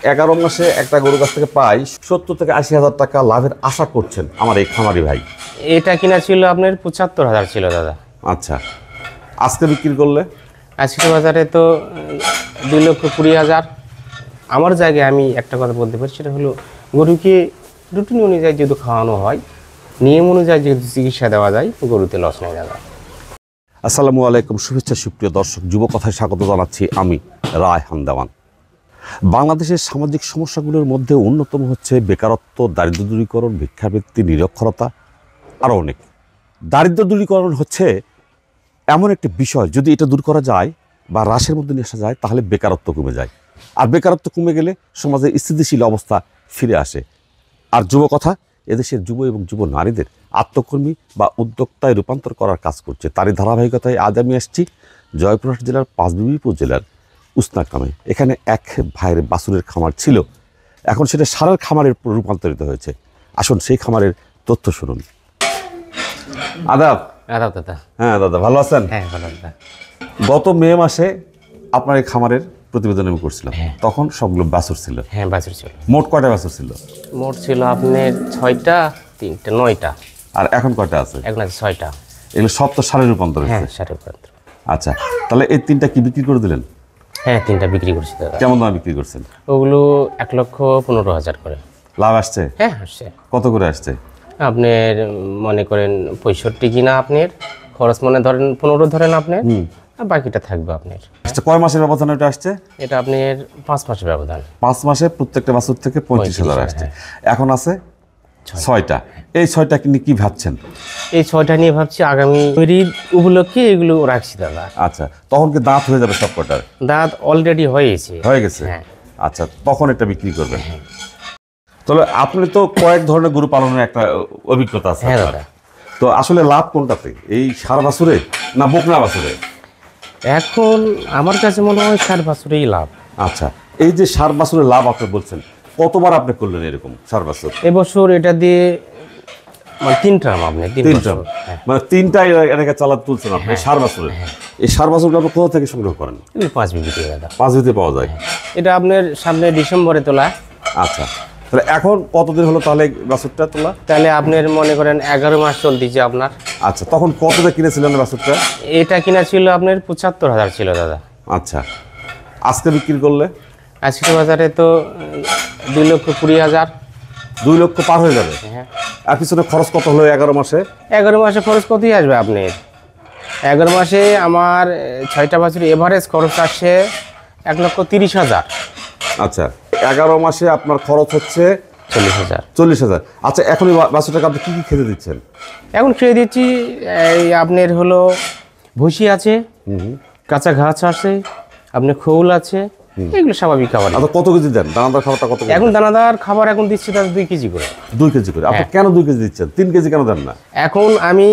11 মাসে একটা গরুর কাছ থেকে পাই 70 থেকে 80,000 টাকা লাভের আশা করছেন আমার এই খামারি ভাই। এটা কিনা ছিল আপনার 75,000 ছিল দাদা। আচ্ছা, আজকে বিক্রি করলে? আজকে বাজারে তো 2,20,000। আমার জায়গায় আমি একটা কথা বলতে পারি, সেটা হলো গরুকে রুটিন অনুযায়ী যেহেতু খাওয়ানো হয়, নিয়ম অনুযায়ী যেহেতু চিকিৎসা দেওয়া যায়, গরুতে লস নেই দাদা। আসসালামু আলাইকুম, শুভেচ্ছা সুপ্রিয় দর্শক, যুব কথায় স্বাগত জানাচ্ছি আমি রায়হান দেওয়ান। বাংলাদেশের সামাজিক সমস্যাগুলোর মধ্যে অন্যতম হচ্ছে বেকারত্ব, দারিদ্র দূরীকরণ, ভিক্ষাবৃত্তি, নিরক্ষরতা, আরও অনেক। দারিদ্র দূরীকরণ হচ্ছে এমন একটি বিষয়, যদি এটা দূর করা যায় বা হ্রাসের মধ্যে নিয়ে আসা যায় তাহলে বেকারত্ব কমে যায়, আর বেকারত্ব কমে গেলে সমাজে স্থিতিশীল অবস্থা ফিরে আসে। আর যুব কথা এদেশের যুব এবং যুব নারীদের আত্মকর্মী বা উদ্যোক্তায় রূপান্তর করার কাজ করছে। তারই ধারাবাহিকতায় আজ আমি আসছি জয়পুরহাট জেলার পাঁচবিবি উপজেলার উসনা গ্রামে। এখানে এক ভাইয়ের বাছুরের খামার ছিল, এখন সেটা ষাঁড়ের খামারে রূপান্তরিত হয়েছে। আসুন সেই খামারের তথ্য শুনুন। আদাব। আদাব দাদা। হ্যাঁ দাদা, ভালো আছেন? হ্যাঁ ভালো দাদা। গত মে মাসে আপনার এই খামারের প্রতিবেদন আমি করছিলাম, তখন সবগুলো বাছুর ছিল। হ্যাঁ বাছুর ছিল। মোট কয়টা বাছুর ছিল? মোট ছিল আপনার 6টা, 3টা, 9টা। আর এখন কয়টা আছে? এখন আছে 6টা। এগুলো সব তো ষাঁড়ে রূপান্তর হ্যাঁ হয়েছে। ষাঁড়ে রূপান্তর। আচ্ছা, তাহলে এই 3টা কি বিক্রি করে দিলেন? হ্যাঁ 3টা বিক্রি করছি দাদা। কেমন দামে বিক্রি করছেন? ওগুলো 1,15,000 করে। লাভ আসছে? হ্যাঁ আসছে। কত করে আসছে? আপনার মনে করেন 65 কিনা, আপনার খরচ মনে ধরেন 15 ধরেন আপনার, আর বাকিটা থাকবে আপনার। আচ্ছা, কয় মাসের ব্যবধান এটা আসছে? এটা আপনার 5 মাসের ব্যবধান। 5 মাসে প্রত্যেকটা বাছুর থেকে 35,000 আসছে। এখন আছে 6টা। এই 6টা নিয়ে কি ভাবছেন? এই 6টা নিয়ে ভাবছি আগামী ঈদ উপলক্ষে এগুলো রাখছি দাদা। আচ্ছা, তখন কি দাঁত হয়ে যাবে সব কটার? দাঁত অলরেডি হয়ে গেছে। হ্যাঁ। আচ্ছা, তখন এটা বিক্রি করবেন। তাহলে আপনি তো কয়েক ধরনের গরু পালনের একটা অভিজ্ঞতা আছে। হ্যাঁ দাদা। তো আসলে লাভ কোনটাতে, এই ষাঁড় বাছুরে না বকনা বাছুরে? এখন আমার কাছে মনে হয় ষাঁড় বাছুরেই লাভ। আচ্ছা, এই যে ষাঁড় বাছুরের লাভ আপনি বলছেন, কতবার আপনি করলেন এরকম ষাঁড় বাছুর? এবছর এটা দিয়ে মানে 3 টার্ম আপনি 3 টার্ম, মানে 3টা এলাকা চালাতে তুলছেন আপনি ষাঁড় বাছুরে। এই ষাঁড় বাছুরগুলো আপনি কোথা থেকে সংগ্রহ করেন? 5 বিঘি দাদা। 5 বিঘিতে পাওয়া যায়। এটা আপনার সামনে ডিসেম্বরে তোলা। আচ্ছা, তাহলে এখন কতদিন হলো তাহলে বাছুরটা তোলা? তাহলে আপনার মনে করেন 11 মাস চলতেছে আপনার। আচ্ছা, তখন কত দিয়ে কিনেছিলেন বাছুরটা? এটা কিনা ছিল আপনার 75,000 ছিল দাদা। আচ্ছা, আজকে বিক্রি করলে? আজকে বাজারে তো 2,20,000। 2 লক্ষ পার হয়ে যাবে। হ্যাঁ। আর পিছনে খরচ কত হলো 11 মাসে? 11 মাসে খরচ কতই আসবে আপনার? 11 মাসে আমার 6টা বাছুর এভারেজ খরচ আসছে 1,30,000। আচ্ছা, 11 মাসে আপনার খরচ হচ্ছে 40,000। 40,000। আচ্ছা, এখন এই বাছুরটাকে আপনি কি কি খেতে দিচ্ছেন? এখন খেয়ে দিচ্ছি এই আপনার হলো ভুসি আছে, কাঁচা ঘাস আছে, আপনার খোল আছে, এগুলো স্বাভাবিক খাবার। আচ্ছা, কত কেজি দেন দানাদার খাবারটা? কত কেজি এখন দানাদার খাবার এখন দিচ্ছি তার 2 কেজি করে। 2 কেজি করে? আপনি কেন 2 কেজি দিচ্ছেন? 3 কেজি কেন দেন না? এখন আমি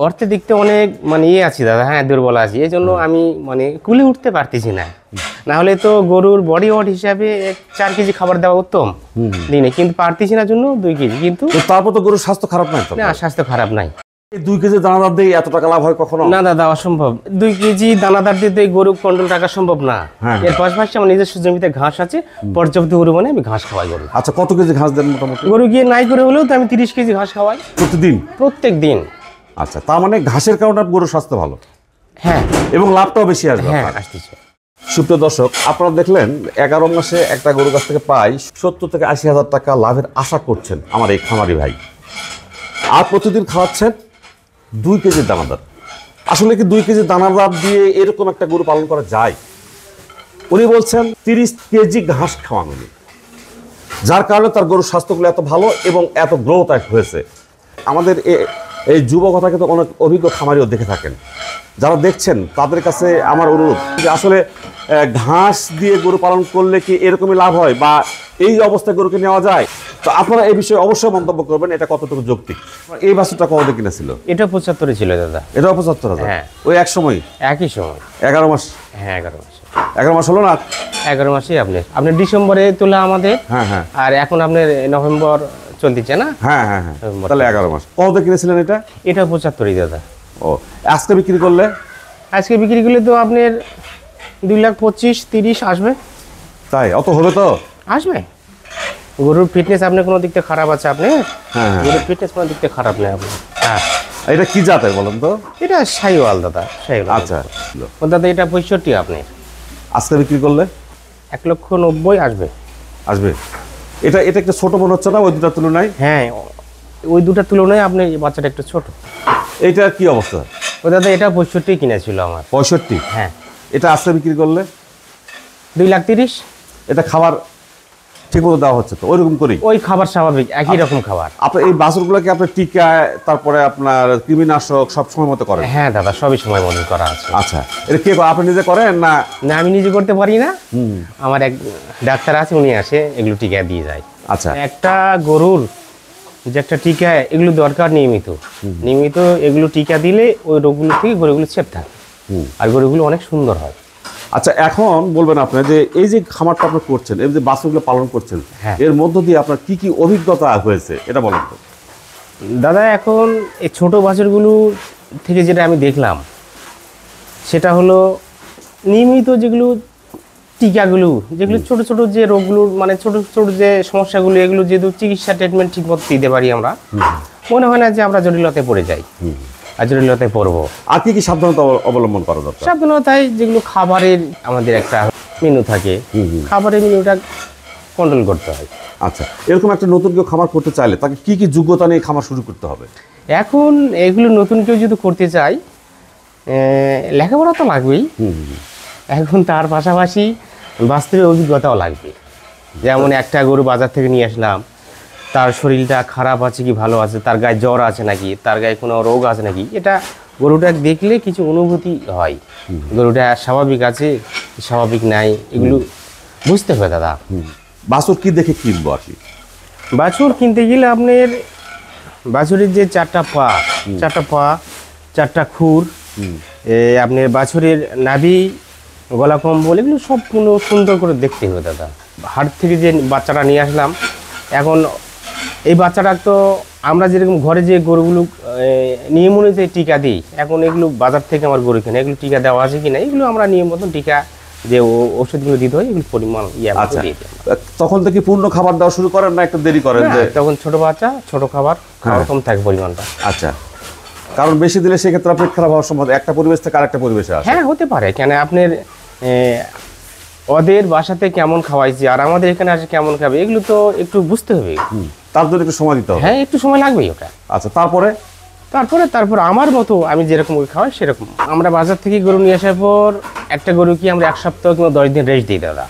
অর্থে দেখতে অনেক মানে আছি দাদা, হ্যাঁ দুর্বল আছি, এই জন্য আমি মানে কুলে উঠতে পারতেছি না। না হলে তো গরুর বডি ওয়েট হিসাবে 4 কেজি খাবার দেওয়া উত্তম দিনে, কিন্তু পারতেছি না জন্য 2 কেজি। কিন্তু তারপর তো গরুর স্বাস্থ্য খারাপ নাই তো? না, স্বাস্থ্য খারাপ নাই। এই 2 কেজি দানাদার দিয়ে এত টাকা লাভ হয় কখনো? না দাদা, অসম্ভব। 2 কেজি দানাদার দিয়ে তো গরু কন্ট্রোল রাখা সম্ভব না। এর পাশাপাশি আমার নিজস্ব জমিতে ঘাস আছে, পর্যাপ্ত পরিমাণে আমি ঘাস খাওয়াই গরু। আচ্ছা, কত কেজি ঘাস দেন মোটামুটি? গরু গিয়ে নাই করে হলেও তো আমি 30 কেজি ঘাস খাওয়াই প্রতিদিন? প্রত্যেক দিন। আচ্ছা, তার মানে ঘাসের কারণে গরুর স্বাস্থ্য ভালো? হ্যাঁ, এবং লাভটাও বেশি আসবে? হ্যাঁ আসতেছে। সুপ্রিয় দর্শক, আপনারা দেখলেন 11 মাসে একটা গরুর কাছ থেকে পাই 70 থেকে 80,000 টাকা লাভের আশা করছেন আমার এই খামারি ভাই, আর প্রতিদিন খাওয়াচ্ছেন 2 কেজি দানাদার। আসলে কি 2 কেজি দানাদার দিয়ে এরকম একটা গরু পালন করা যায়? উনি বলছেন 30 কেজি ঘাস খাওয়ানো, যার কারণে তার গরুর স্বাস্থ্যগুলো এত ভালো এবং এত গ্রোথ হয়েছে। আমাদের এই যুবকথাকে তো অনেক অভিজ্ঞ খামারিও দেখে থাকেন, যারা দেখছেন তাদের কাছে আমার অনুরোধ যে আসলে ঘাস দিয়ে গরু পালন করলে কি এরকমই লাভ হয় বা এই অবস্থায় গরুকে নেওয়া যায়? তো আপনারা এই বিষয়ে অবশ্যই মন্তব্য করবেন, এটা কতটুকু যৌক্তিক। এই বাছুরটা কত কিনেছিল? এটা 75 ছিল দাদা। এটাও 75,000? হ্যাঁ। ওই এক সময় একই সময় 11 মাস? হ্যাঁ 11 মাস। 11 মাস হলো না? 11 মাসেই আপনার ডিসেম্বরে তোলা আমাদের। হ্যাঁ হ্যাঁ। আর এখন আপনার নভেম্বর চলতেছে না? হ্যাঁ হ্যাঁ হ্যাঁ। তাহলে 11 মাস। কত কিনেছিলেন এটা? এটা 75 দাদা। ও, আজকে বিক্রি করলে? আজকে বিক্রি করলে তো আপনার 2,25,30 আসবে। তাই? অত হবে তো? আসবে। গরুর ফিটনেস আপনার কোনো দিক থেকে খারাপ আছে আপনি? হ্যাঁ। গরুর ফিটনেস কোনো দিক থেকে খারাপ নেই আপনার। হ্যাঁ, এটা কি জাতের বলেন তো? এটা শাহিওয়াল দাদা, শাহিওয়াল। আচ্ছা, ও দাদা এটা 65 আপনি। আজকে বিক্রি করলে 1,90,000 আসবে। আসবে। এটা এটা একটু ছোট মনে হচ্ছে না ওই দুটার তুলনায়? হ্যাঁ, ওই দুটার তুলনায় আপনি এই বাচ্চাটা একটু ছোট। এইটা কি অবস্থা? ও দাদা এটা 65 কিনা ছিল আমার। 65? হ্যাঁ, এটা আজকে বিক্রি করলে 2,30,000। এটা খাবার ঠিক মতো দেওয়া হচ্ছে তো ওইরকম করি? ওই খাবার স্বাভাবিক, একই রকম খাবার। আপনার এই বাছুরগুলোকে আপনার টিকা, তারপরে আপনার কৃমিনাশক সব সময় মতো করেন? হ্যাঁ দাদা, সবই সময় মতো করা আছে। আচ্ছা, এটা কে আপনি নিজে করেন না? না, আমি নিজে করতে পারি না, আমার এক ডাক্তার আছে, উনি আসে এগুলো টিকা দিয়ে যায়। আচ্ছা, একটা গরুর যে একটা টিকা এগুলো দরকার নিয়মিত, নিয়মিত এগুলো টিকা দিলে ওই রোগগুলো থেকে গরুগুলো সেফ থাকে আর গরুগুলো অনেক সুন্দর হয়। আচ্ছা, এখন বলবেন আপনি যে এই যে খামারটা আপনি করছেন, এই যে বাছুরগুলো পালন করছেন, হ্যাঁ। এর মধ্য দিয়ে আপনার কি কি অভিজ্ঞতা হয়েছে এটা বলেন তো? দাদা এখন এই ছোটো বাছুরগুলো থেকে যেটা আমি দেখলাম সেটা হলো নিয়মিত যেগুলো টিকাগুলো, যেগুলো ছোট ছোট যে রোগগুলো মানে ছোট ছোট যে সমস্যাগুলো, এগুলো যেহেতু চিকিৎসা ট্রিটমেন্ট ঠিক মতো দিতে পারি আমরা, মনে হয় না যে আমরা জটিলতায় পড়ে যাই আর জটিলতায় পড়বো। আর কি কি সাবধানতা অবলম্বন করা দরকার? সাবধানতায় যেগুলো খাবারের আমাদের একটা মেনু থাকে, খাবারের মেনুটা কন্ট্রোল করতে হয়। আচ্ছা, এরকম একটা নতুন কেউ খামার করতে চাইলে তাকে কি কি যোগ্যতা নিয়ে খামার শুরু করতে হবে? এখন এগুলো নতুন কেউ যদি করতে চায়, লেখাপড়া তো লাগবেই, এখন তার পাশাপাশি বাস্তবে অভিজ্ঞতাও লাগবে। যেমন একটা গরু বাজার থেকে নিয়ে আসলাম, তার শরীরটা খারাপ আছে কি ভালো আছে, তার গায়ে জ্বর আছে নাকি, তার গায়ে কোনো রোগ আছে নাকি, এটা গরুটা দেখলে কিছু অনুভূতি হয়, গরুটা স্বাভাবিক আছে স্বাভাবিক নাই, এগুলো বুঝতে হবে দাদা। বাছুর কি দেখে কিনবো আর কি? বাছুর কিনতে গেলে আপনার বাছুরের যে চারটা পা, চারটা খুর, আপনার বাছুরের নাভি, গলা কম্বল, এগুলো সব কোনো সুন্দর করে দেখতে হবে দাদা। হাট থেকে যে বাচ্চাটা নিয়ে আসলাম, এখন এই বাচ্চাটা তো আমরা যেরকম ঘরে যে গরুগুলো নিয়ম অনুযায়ী টিকা দিই, এখন এগুলো বাজার থেকে আমার গরু কিনে এগুলো টিকা দেওয়া আছে কি না, এগুলো আমরা নিয়ম মতন টিকা যে ওষুধগুলো দিতে হয় এগুলো পরিমাণ আচ্ছা, দিয়ে দিই। তখন থেকে পূর্ণ খাবার দেওয়া শুরু করেন না একটু দেরি করেন? যে তখন ছোট বাচ্চা, ছোট খাবার কম থাকে পরিমাণটা। আচ্ছা, কারণ বেশি দিলে সেক্ষেত্রে পেট খারাপ হওয়ার সম্ভাবনা, একটা পরিবেশ থেকে আরেকটা পরিবেশে আসে। হ্যাঁ, হতে পারে, কেন আপনার ওদের বাসাতে কেমন খাওয়াইছি আর আমাদের এখানে আসে কেমন খাবে, এগুলো তো একটু বুঝতে হবে। তার জন্য একটু সময় দিতে হবে। হ্যাঁ, একটু সময় লাগবেই ওটা। আচ্ছা, তারপরে আমার মতো আমি যেরকম খাওয়াই সেরকম। আমরা বাজার থেকে গরু নিয়ে আসার পর একটা গরু কি আমরা 1 সপ্তাহ কিংবা 10 দিন রেস্ট দিই দাদা।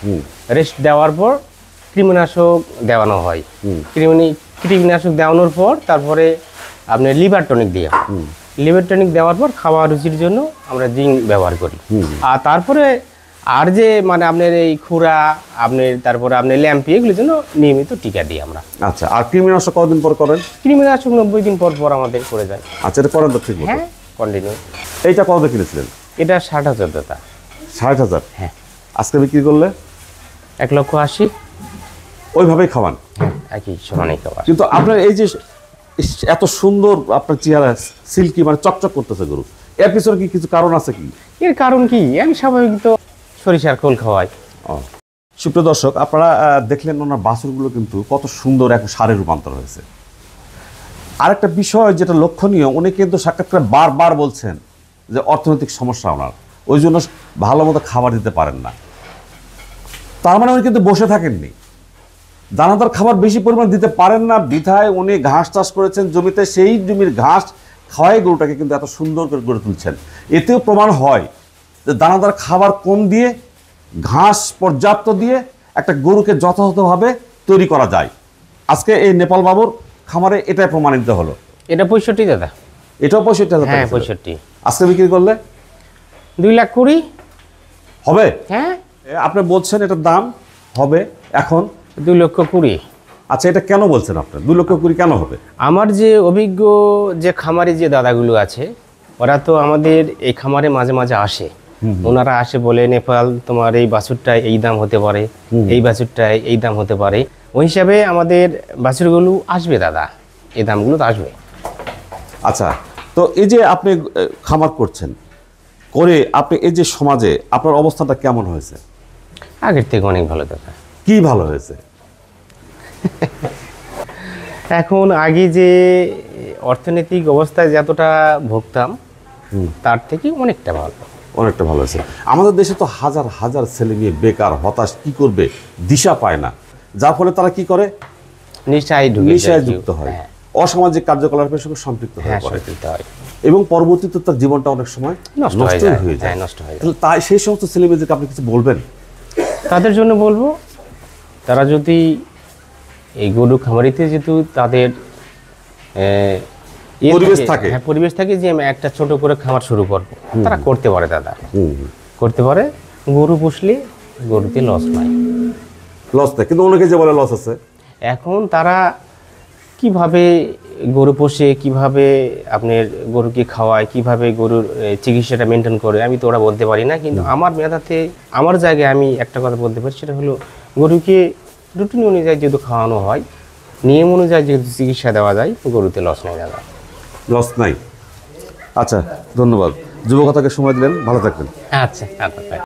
রেস্ট দেওয়ার পর কৃমিনাশক দেওয়ানো হয়। কৃমিনাশক দেওয়ানোর পর তারপরে আপনার লিভার টনিক দিই। লিভার টনিক দেওয়ার পর খাওয়া রুচির জন্য আমরা জিঙ্ক ব্যবহার করি। আর তারপরে আর যে মানে আপনার এই খুরা, আপনার তারপরে আপনার ল্যাম্পি, এগুলোর জন্য নিয়মিত টিকা দিই আমরা। আচ্ছা, আর কৃমিনাশক কতদিন পর করেন? কৃমিনাশক 90 দিন পর পর আমাদের করে যায়। আচ্ছা, এটা করেন তো ঠিক মতো? হ্যাঁ, কন্টিনিউ। এইটা কত কিনেছিলেন? এটা 60,000 দাদা। 60,000? হ্যাঁ। আজকে বিক্রি করলে 1,80,000। ওইভাবেই খাওয়ান? হ্যাঁ, একই সমানই খাবার। কিন্তু আপনার এই যে এত সুন্দর আপনার চেহারা, সিল্কি মানে চকচক করতেছে গরু, এর পিছনে কি কিছু কারণ আছে কি? এর কারণ কি, আমি স্বাভাবিক তো সরিষার খোল খাওয়াই। সুপ্রিয় দর্শক, আপনারা দেখলেন ওনার বাছুরগুলো কিন্তু কত সুন্দর এক সারে রূপান্তর হয়েছে। আরেকটা বিষয় যেটা লক্ষণীয়, উনি কিন্তু সাক্ষাৎকারে বারবার বলছেন যে অর্থনৈতিক সমস্যা ওনার, ওই জন্য ভালো মতো খাবার দিতে পারেন না। তার মানে উনি কিন্তু বসে থাকেননি, দানাদার খাবার বেশি পরিমাণ দিতে পারেন না বিধায় উনি ঘাস চাষ করেছেন জমিতে, সেই জমির ঘাস খাওয়াই গরুটাকে কিন্তু এত সুন্দর করে গড়ে তুলছেন। এতেও প্রমাণ হয় যে দানাদার খাবার কম দিয়ে, ঘাস পর্যাপ্ত দিয়ে একটা গরুকে যথাযথভাবে তৈরি করা যায়। আজকে এই নেপাল বাবুর খামারে এটাই প্রমাণিত হলো। এটা 65 দাদা। এটাও 65,000? হ্যাঁ, 65। আজকে বিক্রি করলে 2,20,000 হবে? হ্যাঁ, আপনি বলছেন এটার দাম হবে এখন 2,20,000। আচ্ছা, এটা কেন বলছেন আপনি 2,20,000 কেন হবে? আমার যে অভিজ্ঞ যে খামারি যে দাদাগুলো আছে, ওরা তো আমাদের এই খামারে মাঝে মাঝে আসে। ওনারা আসে বলে, নেপাল তোমার এই বাছুরটায় এই দাম হতে পারে, এই বাছুরটায় এই দাম হতে পারে, ওই হিসাবে আমাদের বাছুরগুলো আসবে দাদা, এই দামগুলো তো আসবে। আচ্ছা, তো এই যে আপনি খামার করছেন, করে আপনি এই যে সমাজে আপনার অবস্থাটা কেমন হয়েছে? আগের থেকে অনেক ভালো দাদা। কি ভালো হয়েছে? এখন আগে যে অর্থনৈতিক অবস্থায় যতটা ভুগতাম তার থেকে অনেকটা ভালো। অনেকটা ভালো হয়েছে। আমাদের দেশে তো হাজার হাজার ছেলে মেয়ে বেকার, হতাশ, কি করবে দিশা পায় না, যার ফলে তারা কি করে, নেশায় ঢুকে নেশায় যুক্ত হয়, অসামাজিক কার্যকলাপের সঙ্গে সম্পৃক্ত হয়ে হ্যাঁ পড়ে সম্পৃক্ত হয়, এবং পরবর্তীতে তার জীবনটা অনেক সময় নষ্ট হয়ে নষ্টই যায়। হয়ে যায়। হ্যাঁ, নষ্ট হয়ে যায়। তাহলে তাই সেই সমস্ত ছেলে মেয়েদেরকে আপনি কিছু বলবেন? তাদের জন্য বলবো, তারা যদি এই গরু খামারিতে যেহেতু তাদের পরিবেশ থাকে। হ্যাঁ পরিবেশ থাকে যে আমি একটা ছোট করে খামার শুরু করবো, তারা করতে পারে দাদা, করতে পারে। গরু পুষলে গরুতে লস নাই, লস নেই, কিন্তু অনেকে যে বলে লস আছে। এখন তারা কিভাবে গরু পোষে, কিভাবে আপনার গরুকে খাওয়ায়, কিভাবে গরুর চিকিৎসাটা মেনটেন করে, আমি তো ওরা বলতে পারি না। কিন্তু আমার মেধাতে, আমার জায়গায় আমি একটা কথা বলতে পারি, সেটা হলো গরুকে রুটিন অনুযায়ী যেহেতু খাওয়ানো হয়, নিয়ম অনুযায়ী যেহেতু চিকিৎসা দেওয়া যায়, গরুতে লস নেই দাদা। লস নাই। আচ্ছা, ধন্যবাদ। যুবকথাকে সময় দিলেন, ভালো থাকবেন। আচ্ছা আচ্ছা।